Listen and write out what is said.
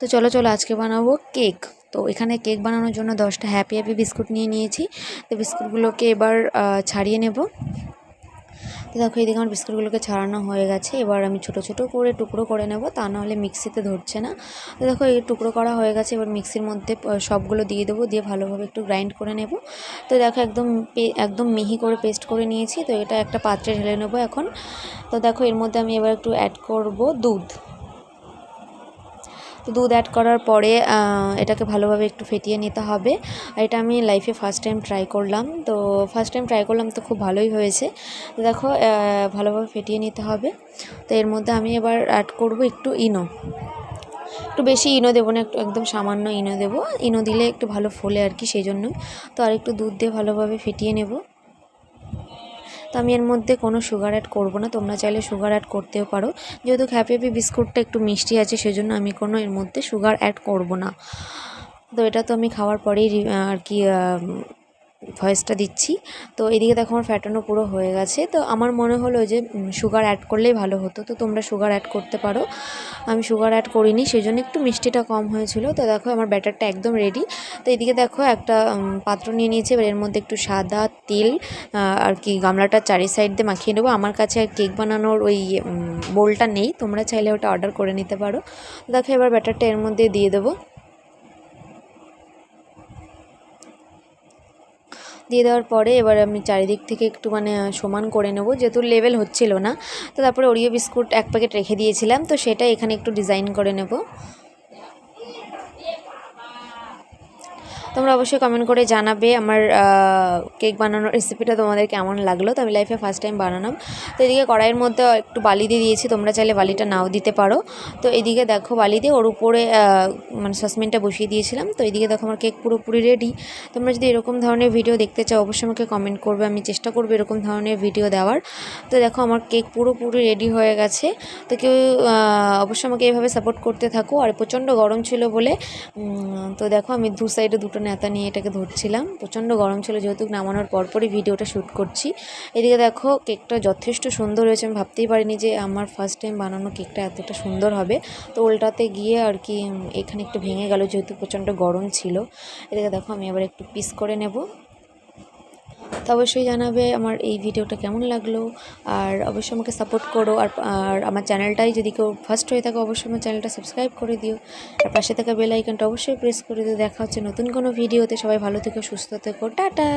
তো চলো চলো আজকে বানাবো কেক। তো এখানে কেক বানানোর জন্য 10টা হ্যাপি হ্যাপি বিস্কুট নিয়ে নিয়েছি। তো বিস্কুটগুলোকে এবার ছাড়িয়ে নেব। তো দেখো এদিকে আমার বিস্কুটগুলোকে ছাড়ানো হয়ে গেছে। এবার আমি ছোট ছোট করে টুকরো করে নেব, তা নাহলে মিক্সিতে ধরছে না। তো দেখো এই টুকরো করা হয়ে গেছে। এবার মিক্সির মধ্যে সবগুলো দিয়ে দেবো, দিয়ে ভালোভাবে একটু গ্রাইন্ড করে নেব। তো দেখো একদম মিহি করে পেস্ট করে নিয়েছি। তো এটা একটা পাত্রে ঢেলে নেবো এখন। তো দেখো এর মধ্যে আমি এবার একটু অ্যাড করব দুধ। তো দুধ অ্যাড করার পরে এটাকে ভালোভাবে একটু ফেটিয়ে নিতে হবে। আর এটা আমি লাইফে ফার্স্ট টাইম ট্রাই করলাম। তো খুব ভালোই হয়েছে। তো দেখো ভালোভাবে ফেটিয়ে নিতে হবে। তো এর মধ্যে আমি এবার অ্যাড করব একটু ইনো। একটু বেশি ইনো দেবো না, একটু একদম সামান্য ইনো দেবো। ইনো দিলে একটু ভালো ফোলে আর কি, সেই জন্যই। তো আর একটু দুধ দিয়ে ভালোভাবে ফেটিয়ে নেব। তো আমি এর মধ্যে কোনো সুগার অ্যাড করবো না, তোমরা চাইলে সুগার অ্যাড করতেও পারো। যেহেতু হ্যাপি হ্যাপি বিস্কুটটা একটু মিষ্টি আছে, সেজন্য আমি কোনো এর মধ্যে সুগার অ্যাড করব না। তো এটা তো আমি খাওয়ার পরেই আর কি ভয়েসটা দিচ্ছি। তো এদিকে দেখো আমার ফ্যাটানো পুরো হয়ে গেছে। তো আমার মনে হলো যে সুগার অ্যাড করলেই ভালো হতো। তো তোমরা সুগার অ্যাড করতে পারো, আমি সুগার অ্যাড করিনি, সেই জন্য একটু মিষ্টিটা কম হয়েছিল। তো দেখো আমার ব্যাটারটা একদম রেডি। তো এদিকে দেখো একটা পাত্র নিয়ে নিয়েছি। এবার এর মধ্যে একটু সাদা তেল আর কি গামলাটার চারি সাইড দিয়ে মাখিয়ে নেবো। আমার কাছে আর কেক বানানোর ওই বোলটা নেই, তোমরা চাইলে ওটা অর্ডার করে নিতে পারো। দেখো এবার ব্যাটারটা এর মধ্যে দিয়ে দেবো। দিয়ে দেওয়ার পরে এবার আমি চারিদিক থেকে একটু সমান করে নেব, যেহেতু লেভেল হচ্ছিল না। তো তারপরে ওরিও বিস্কুট এক প্যাকেট রেখে দিয়েছিলাম, তো সেটা এখানে একটু ডিজাইন করে নেব। তোমরা অবশ্যই কমেন্ট করে জানাবে আমার কেক বানানোর রেসিপিটা তোমাদের কেমন লাগলো। তো আমি লাইফে ফার্স্ট টাইম বানালাম। তো এদিকে কড়াইয়ের মধ্যে একটু বালি দিয়ে দিয়েছি, তোমরা চাইলে বালিটা নাও দিতে পারো। তো এদিকে দেখো বালি দিয়ে ওর উপরে সসপ্যানটা বসিয়ে দিয়েছিলাম। তো এদিকে দেখো আমার কেক পুরোপুরি রেডি। তোমরা যদি এরকম ধরনের ভিডিও দেখতে চাও অবশ্যই আমাকে কমেন্ট করবে, আমি চেষ্টা করবো এরকম ধরনের ভিডিও দেওয়ার। তো দেখো আমার কেক পুরোপুরি রেডি হয়ে গেছে। তো কেউ অবশ্যই আমাকে এইভাবে সাপোর্ট করতে থাকো। আর প্রচণ্ড গরম ছিল বলে তো দেখো আমি দু সাইডে দুটো নেতা নিয়ে এটাকে ধরছিলাম। প্রচণ্ড গরম ছিল, যেহেতু নামানোর পরপরই ভিডিওটা শ্যুট করছি। এদিকে দেখো কেকটা যথেষ্ট সুন্দর হয়েছে। আমি ভাবতেই পারিনি যে আমার ফার্স্ট টাইম বানানো কেকটা এতটা সুন্দর হবে। তো উল্টাতে গিয়ে আর কি এখানে একটু ভেঙে গেল, যেহেতু প্রচণ্ড গরম ছিল। এদিকে দেখো আমি আবার একটু পিস করে নেব। তো অবশ্যই জানাবে আমার এই ভিডিওটা কেমন লাগলো। আর অবশ্যই আমাকে সাপোর্ট করো। আর আমার চ্যানেলটাই যদি কেউ ফার্স্ট হয়ে থাকে অবশ্যই আমার চ্যানেলটা সাবস্ক্রাইব করে দিও। আর পাশে থাকা বেল আইকনটা অবশ্যই প্রেস করে দিও। দেখা হচ্ছে নতুন কোনো ভিডিওতে। সবাই ভালো থেকো, সুস্থ থেকো, টাটা।